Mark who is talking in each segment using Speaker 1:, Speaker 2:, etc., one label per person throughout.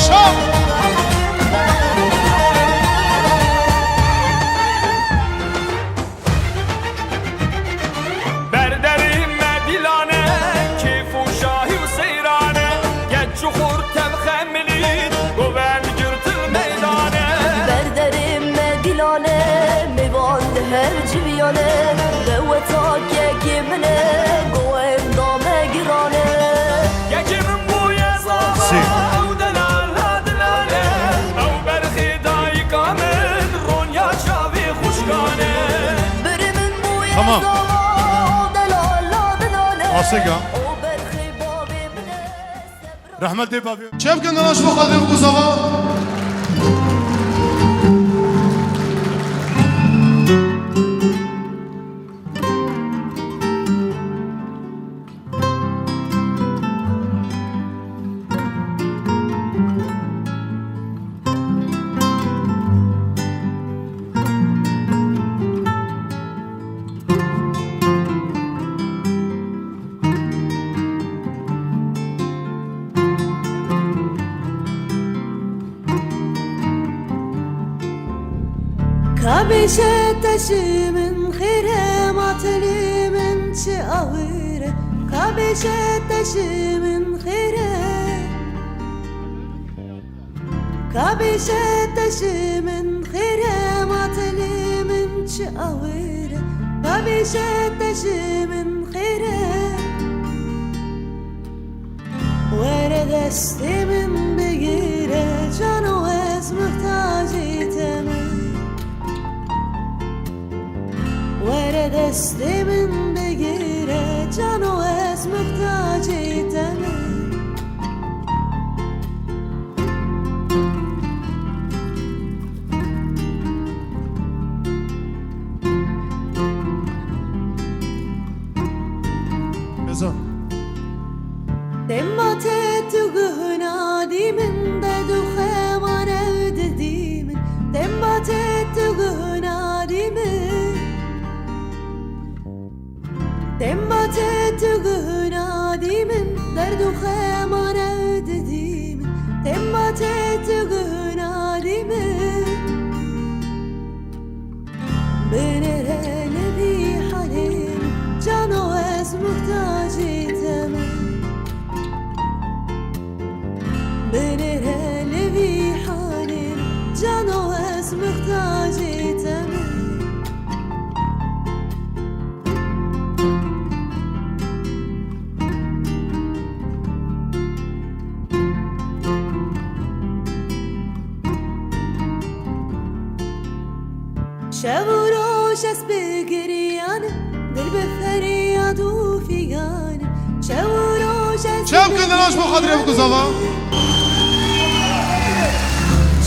Speaker 1: Paşa.
Speaker 2: هر جویانه دوتا که منه گوهم دامه گرانه
Speaker 3: یکی من بوی زابا او دلاله دلاله او برخی دای کامل رونیا شاوی خوشگانه
Speaker 2: بری من بوی
Speaker 1: Tamam.
Speaker 2: زابا دلاله دلاله
Speaker 1: Asega.
Speaker 2: او برخی بابی منه
Speaker 1: Rahmet de babi. Çevken danaş bu kadri bu kuzava.
Speaker 4: كابشة تشمن خيرة معتلي من شقاورة كابشة تشمن خيرة كابشة تشمن خيرة معتلي من شقاورة كابشة تشمن خيرة ورد استي من بغيرة جانو از محتاجي تمام ورد دستی من بگیره جانو از محتاجی تنه
Speaker 1: Ezan.
Speaker 4: دمت تو گهنا دیمن ددو خمان اود دیمن دمت تو گهنا دیمن دمت تو گهنا دیمن درد و خمان اود دیمن دمت تو گهنا دیمن بنره نبی حالیم جانو از محتاجی تمام بنره نبی حالیم جانو از محتاجی تمام شب و روش از بگریانه دل به فریاد و فیگانه شب و روش از
Speaker 1: Çevken danaş bu kadri bu kuzava.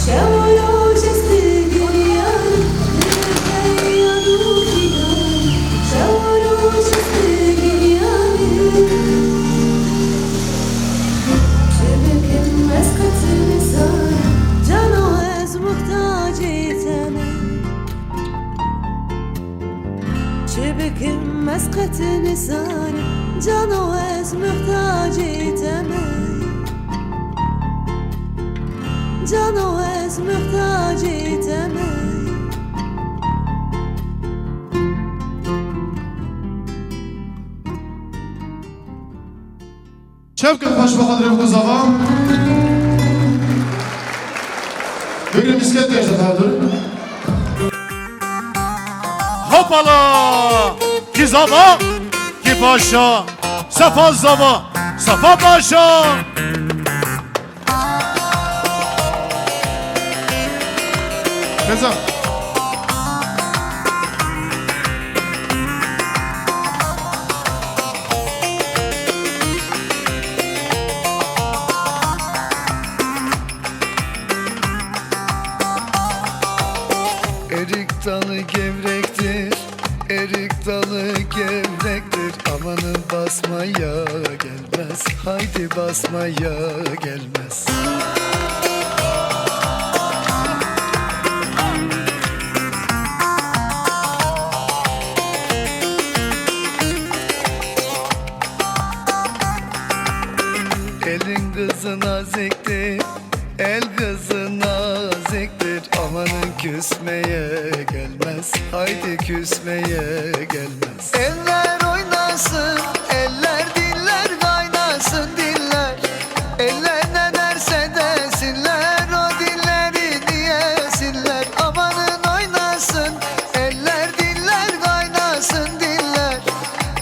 Speaker 4: شب و روش از بگریانه دل به فریاد و فیگانه شب و روش از بگریانه چه بکن از قتل سانه جانو از محتاجی تمام چه بکن مسقط نسانه جانو از محتاجی تمام جانو از محتاجی تمام
Speaker 1: Çevken hoş bu kadri bu kuzava. Bugün misket teyze tadır. Hopala! Ki zava, ki paşa. Safa zava, safa paşa. Ezan.
Speaker 5: Erik dalı gevrektir, erik dalı gevrektir. Amanın basmaya gelmez, haydi basmaya gelmez. Elin kızı naziktir, küsmeye gelmez. Haydi küsmeye gelmez. Eller oynasın, eller diller kaynasın diller. Eller ne derse desinler, o dilleri diyesinler. Amanın oynasın, eller diller kaynasın diller.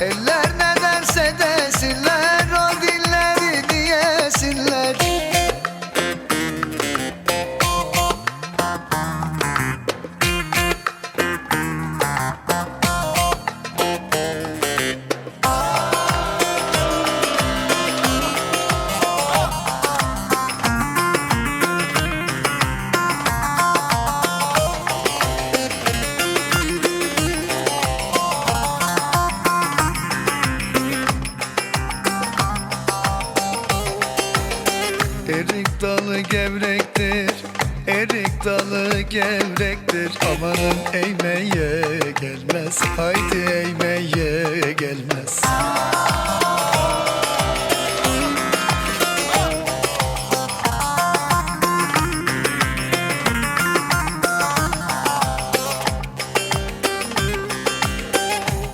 Speaker 5: Eller ne derse desinler, o dilleri diyesinler. Erik dalı gevrektir, erik dalı gevrektir. Amanın eğmeye gelmez, haydi eğmeye gelmez.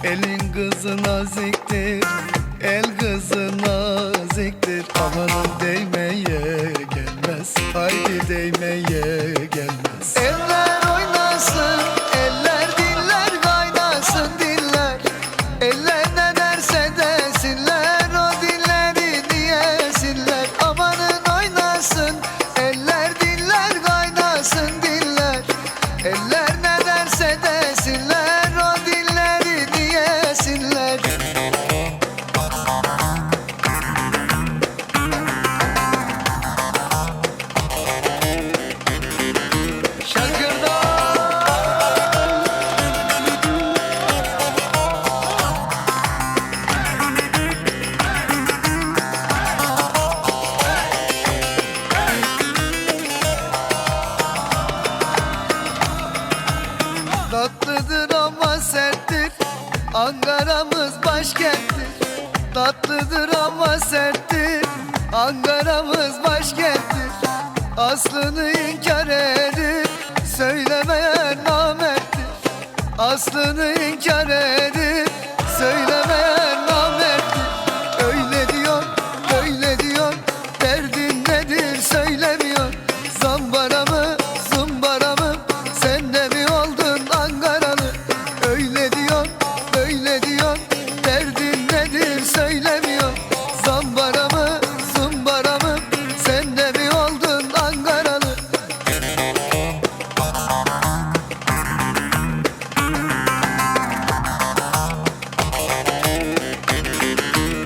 Speaker 5: Elin kızı naziktir, el kızı naziktir. Amanın değmeye gelmez, haydi değmeye gelmez. Eller oynasın, eller diller kaynasın diller. Eller ne derse desinler, o dilleri diyesinler. Amanın oynasın, eller diller kaynasın diller. Eller ne derse desinler, o dilleri diyesinler. Tatlıdır ama serttir, Ankara'mız başkenttir. Tatlıdır ama serttir, Ankara'mız başkenttir. Aslını inkar edip söylemeyen namerttir. Aslını inkar edip söylemeyen namerttir. Öyle diyor, böyle diyor, derdin nedir söylemiyor. Zambara mı, zumbara mı, sen de mi oldun Ankaralı? Öyle diyor, böyle diyor, derdin nedir söylemiyor. Zambara mı, zumbara mı, sen de mi oldun Ankaralı?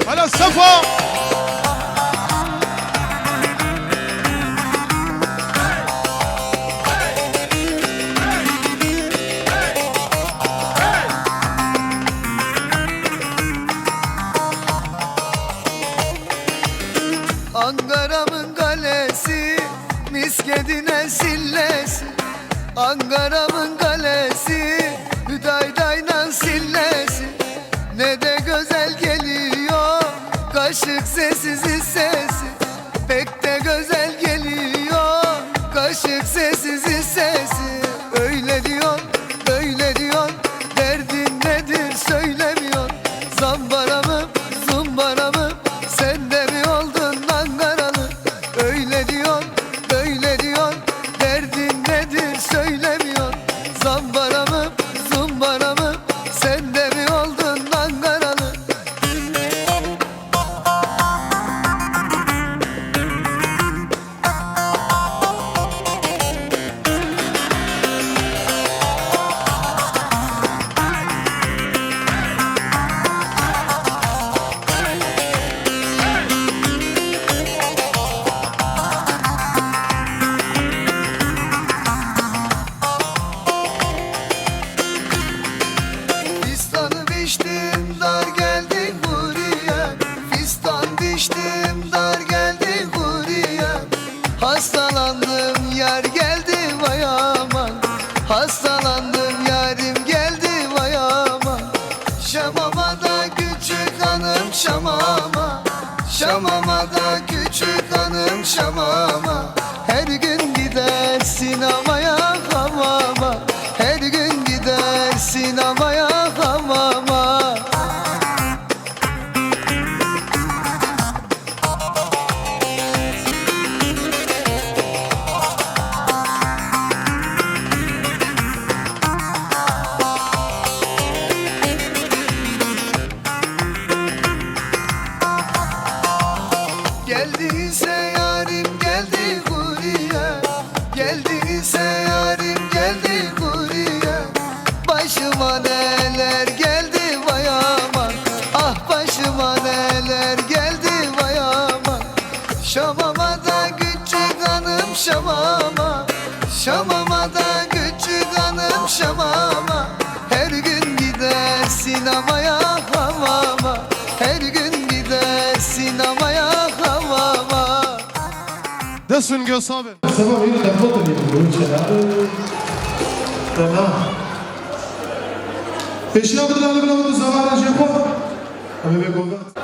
Speaker 1: Hala Safa.
Speaker 5: Ankara'mın kalesi, miskedine sillesi. Ankara'mın kalesi, hüdaydayla sillesi. Ne de güzel geliyor, kaşık sessiz sesi. Pek de güzel geliyor, kaşık sessiz sesi. Öyle diyor, böyle diyor, derdin nedir söylemiyor. Zambara mı, zumbara mı, sen de mi oldun Ankaralı? Öyle diyor, böyle diyor, derdin nedir söylemiyor. Zambara mı, zumbara mı, sen de mi oldun Ankaralı? Fistanı biçtim, dar geldi buraya. Fistan biçtim, dar geldi buraya. Hastalandım, yar geldi vay aman. Hastalandım, yarim geldi vay aman. Şamama da küçük hanım şamama. Şamama da küçük hanım şamama. Her gün gider sinemaya hamama. ise yarim geldi buraya. Başıma neler geldi vay aman. Ah başıma neler geldi vay aman. Şamama da küçük hanım Şamama. Şamama da küçük hanım Şamama. Her gün gider sinemaya hamama. Her gün gider sinemaya hamama.
Speaker 1: Desin Göz abi.
Speaker 6: Sabah beni de foto yapıyorum içeri. Tamam. Eşya kadar da bana bunu zamanla yapalım. Ama be kova.